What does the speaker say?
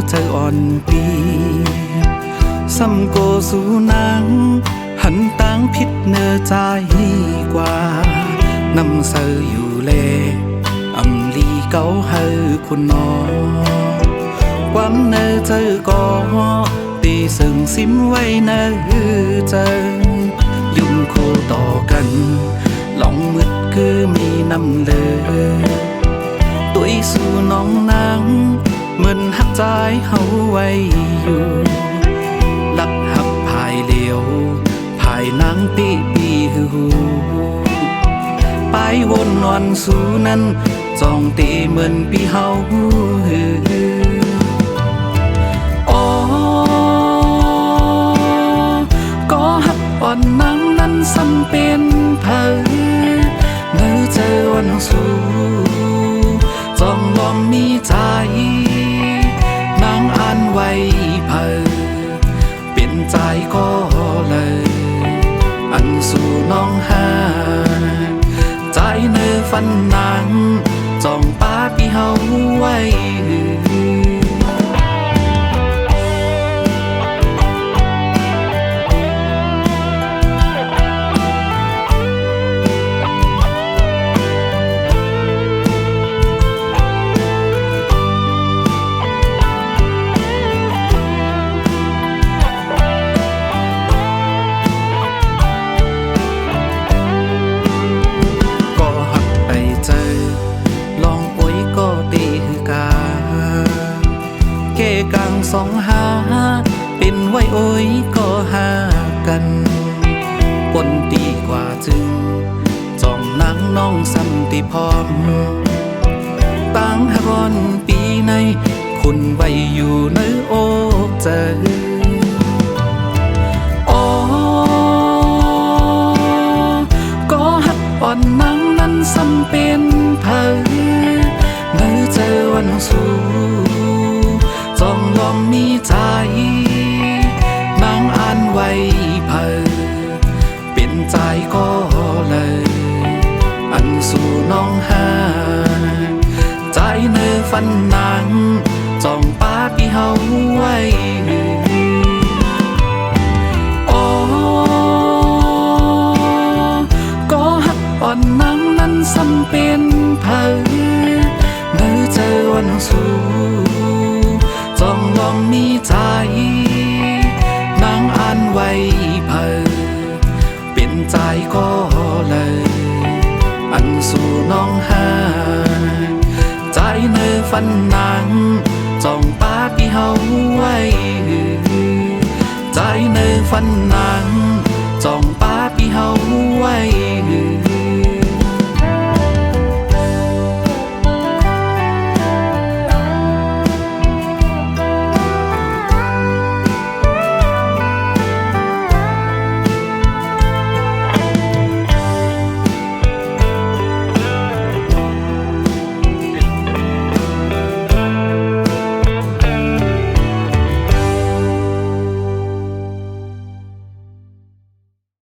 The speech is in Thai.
เธออ่อนปีซ้ำโกสู่นางหันต่างผิดเนื้อใจกว่านำเสออยู่เลอำลีเก่าเฮอคุณนอความเนื้อเธอก็ตีซึ่งซิมไว้เนื้อเจอยุ่งคู่ต่อกันหลงมืดคือมีน้ำเลือตัวสู่น้องนางเหมือนหักใจเฮาไว้อยู่ลักหักภายเหลียวภายนางปีหูไปวนนอนสู่นั้นจ้องตีเหมือนปีเฮาก็หักอ่อนนางนั้นซ้ำเป็นเผอเมื่อเจอวันสู่จ้องลองมีใจนางอ่านไว้เผอเป็นใจก็เลยอันสู่น้องหาใจเนื้อฟันนางจ้องปาปีเฮาไว้สองหาเป็นไว้โอ้ยก็หากันปนดีกว่าจึงจ้องนางน้องสันติพร้อมตั้งหากอนปีในคุณไว้อยู่ในอกเจอก็หักอ่อนนางนั้นซ้ำเป็นเผอเมื่อเจอวันสู่จ้องลองมีใจนางอ่านไว้เผอเป็นใจก็เลยอันสู่น้องหาใจเนื้อฟันนางจ้องปาปีเฮาไว้ก็หักอ่อนนางนั้นซ้ำเป็นเผอเมื่อเจอวันสู่จ้องลองมีใจนางอ่านไว้เผอเป็นใจก็เลยอันสู่น้องหาใจเนื้อฟันนางจ้องปาปีเฮาไว้ใจเนื้อฟันนางจ้อง